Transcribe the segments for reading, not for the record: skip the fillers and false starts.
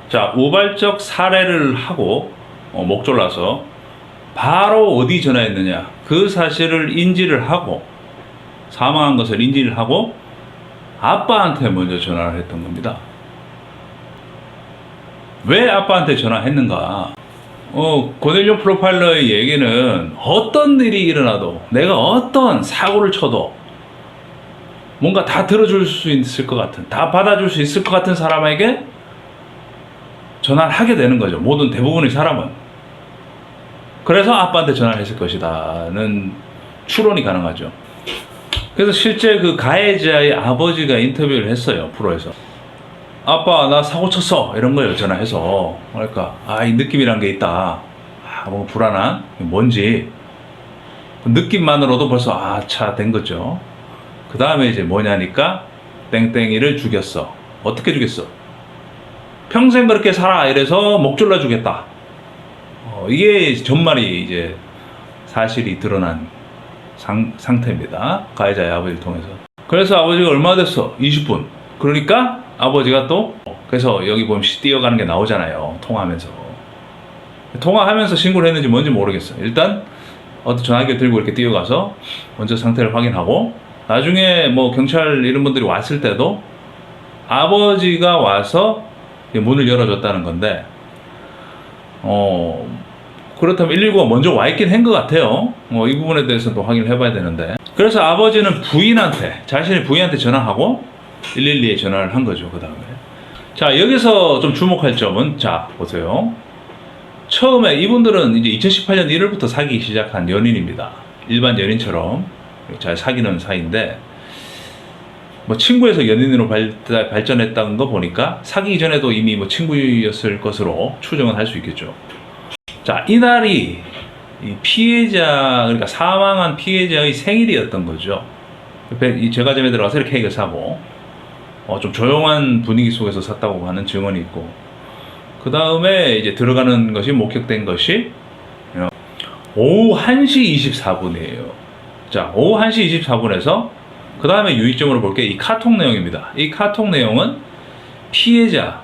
자, 우발적 살해를 하고 목졸라서 바로 어디 전화했느냐, 그 사실을 인지를 하고, 사망한 것을 인지를 하고 아빠한테 먼저 전화를 했던 겁니다. 왜 아빠한테 전화했는가? 고넬료 프로파일러의 얘기는 어떤 일이 일어나도, 내가 어떤 사고를 쳐도 뭔가 다 들어줄 수 있을 것 같은, 다 받아줄 수 있을 것 같은 사람에게 전화를 하게 되는 거죠. 모든 대부분의 사람은. 그래서 아빠한테 전화를 했을 것이다는 추론이 가능하죠. 그래서 실제 그 가해자의 아버지가 인터뷰를 했어요, 프로에서. 아빠, 나 사고 쳤어, 이런 거예요, 전화해서. 그러니까 이 느낌이란 게 있다. 뭐 불안한 뭔지 그 느낌만으로도 벌써 차 된 거죠. 그 다음에 이제 뭐냐니까, 땡땡이를 죽였어. 어떻게 죽였어? 평생 그렇게 살아, 이래서 목졸라 주겠다. 이게 전말이 이제 사실이 드러난 상태입니다. 가해자의 아버지를 통해서. 그래서 아버지가 얼마 됐어? 20분. 그러니까 아버지가 또, 그래서 여기 보면 뛰어가는 게 나오잖아요, 통화하면서. 통화하면서 신고를 했는지 뭔지 모르겠어요. 일단 어떤 전화기를 들고 이렇게 뛰어가서 먼저 상태를 확인하고, 나중에 뭐 경찰 이런 분들이 왔을 때도 아버지가 와서 문을 열어줬다는 건데, 그렇다면 119가 먼저 와 있긴 한 것 같아요. 이 부분에 대해서는 또 확인을 해봐야 되는데. 그래서 아버지는 자신의 부인한테 전화하고 112에 전화를 한 거죠, 그 다음에. 자, 여기서 좀 주목할 점은, 자, 보세요. 처음에 이분들은 이제 2018년 1월부터 사귀기 시작한 연인입니다. 일반 연인처럼 잘 사귀는 사이인데, 뭐 친구에서 연인으로 발전했다는 거 보니까 사귀기 전에도 이미 뭐 친구였을 것으로 추정은 할 수 있겠죠. 자, 이날이 이 피해자, 그러니까 사망한 피해자의 생일이었던 거죠. 이 제과점에 들어가서 이렇게 케이크를 사고, 좀 조용한 분위기 속에서 샀다고 하는 증언이 있고, 그 다음에 이제 들어가는 것이, 목격된 것이 오후 1시 24분이에요. 자, 오후 1시 24분에서 그 다음에 유의점으로 볼 게 이 카톡 내용입니다. 이 카톡 내용은 피해자가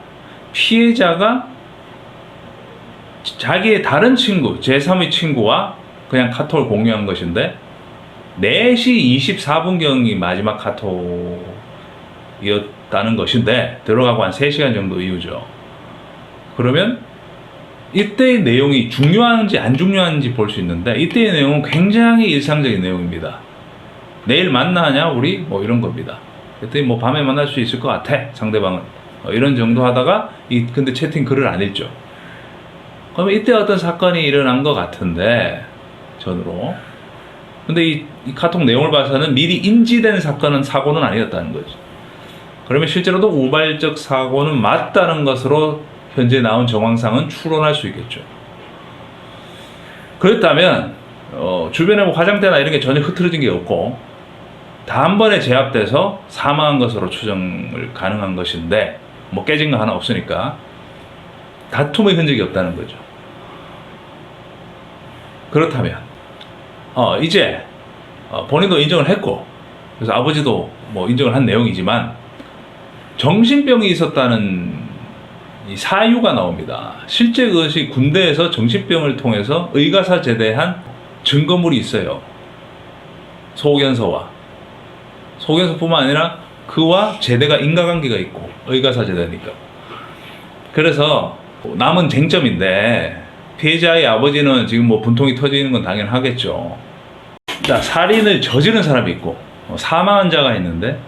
자기의 다른 친구, 제3의 친구와 그냥 카톡을 공유한 것인데, 4시 24분경이 마지막 카톡이었다는 것인데, 들어가고 한 3시간 정도 이후죠. 그러면 이때의 내용이 중요한지 안 중요한지 볼 수 있는데, 이때의 내용은 굉장히 일상적인 내용입니다. 내일 만나냐 우리? 뭐 이런 겁니다. 그때 뭐 밤에 만날 수 있을 것 같아, 상대방은. 이런 정도 하다가 근데 채팅 글을 안 읽죠. 그러면 이때 어떤 사건이 일어난 것 같은데, 전으로. 근데 이 카톡 내용을 봐서는 미리 인지된 사고는 아니었다는 거죠. 그러면 실제로도 우발적 사고는 맞다는 것으로 현재 나온 정황상은 추론할 수 있겠죠. 그렇다면 주변에 뭐 화장대나 이런 게 전혀 흐트러진 게 없고, 단번에 제압돼서 사망한 것으로 추정을 가능한 것인데, 뭐 깨진 거 하나 없으니까 다툼의 흔적이 없다는 거죠. 그렇다면 이제 본인도 인정을 했고, 그래서 아버지도 뭐 인정을 한 내용이지만, 정신병이 있었다는 이 사유가 나옵니다. 실제 그것이 군대에서 정신병을 통해서 의가사 제대한 증거물이 있어요. 소견서뿐만 아니라 그와 제대가 인과관계가 있고, 의가사 제대니까. 그래서 남은 쟁점인데, 피해자의 아버지는 지금 뭐 분통이 터지는 건 당연하겠죠. 자, 살인을 저지른 사람이 있고 사망한 자가 있는데,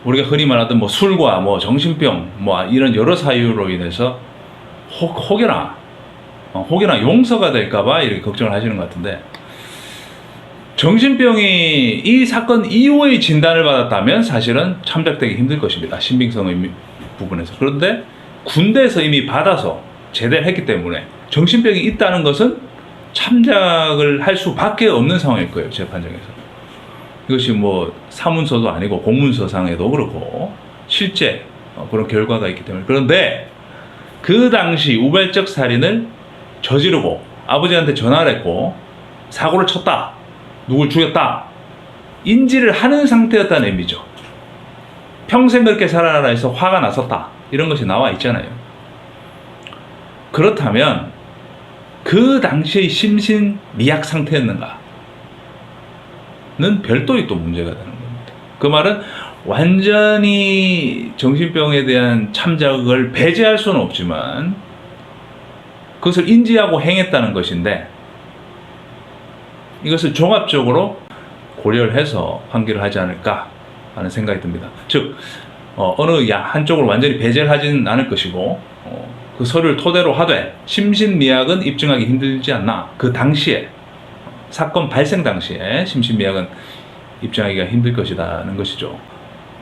우리가 흔히 말하던 뭐 술과 뭐 정신병 뭐 이런 여러 사유로 인해서 혹여나 용서가 될까봐 이렇게 걱정을 하시는 것 같은데, 정신병이 이 사건 이후의 진단을 받았다면 사실은 참작되기 힘들 것입니다, 신빙성의 부분에서. 그런데 군대에서 이미 받아서 제대를 했기 때문에 정신병이 있다는 것은 참작을 할 수밖에 없는 상황일 거예요, 재판정에서. 이것이 뭐 사문서도 아니고 공문서상에도 그렇고 실제 그런 결과가 있기 때문에. 그런데 그 당시 우발적 살인을 저지르고 아버지한테 전화를 했고 사고를 쳤다, 누굴 죽였다 인지를 하는 상태였다는 의미죠. 평생 그렇게 살아라 해서 화가 났었다, 이런 것이 나와 있잖아요. 그렇다면 그 당시의 심신미약 상태였는가는 별도의 또 문제가 되는 겁니다. 그 말은 완전히 정신병에 대한 참작을 배제할 수는 없지만 그것을 인지하고 행했다는 것인데, 이것을 종합적으로 고려를 해서 판결을 하지 않을까 하는 생각이 듭니다. 즉 어느 한쪽을 완전히 배제를 하지는 않을 것이고, 그 서류를 토대로 하되 심신미약은 입증하기 힘들지 않나, 그 당시에 사건 발생 당시에 심신미약은 입증하기가 힘들 것이라는 것이죠.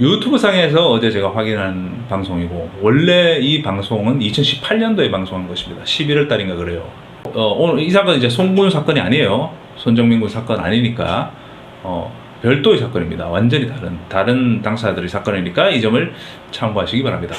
유튜브 상에서 어제 제가 확인한 방송이고, 원래 이 방송은 2018년도에 방송한 것입니다. 11월 달인가 그래요. 오늘 이 사건은 이제 송군 사건이 아니에요. 손정민 군 사건 아니니까 별도의 사건입니다. 완전히 다른 당사자들의 사건이니까 이 점을 참고하시기 바랍니다.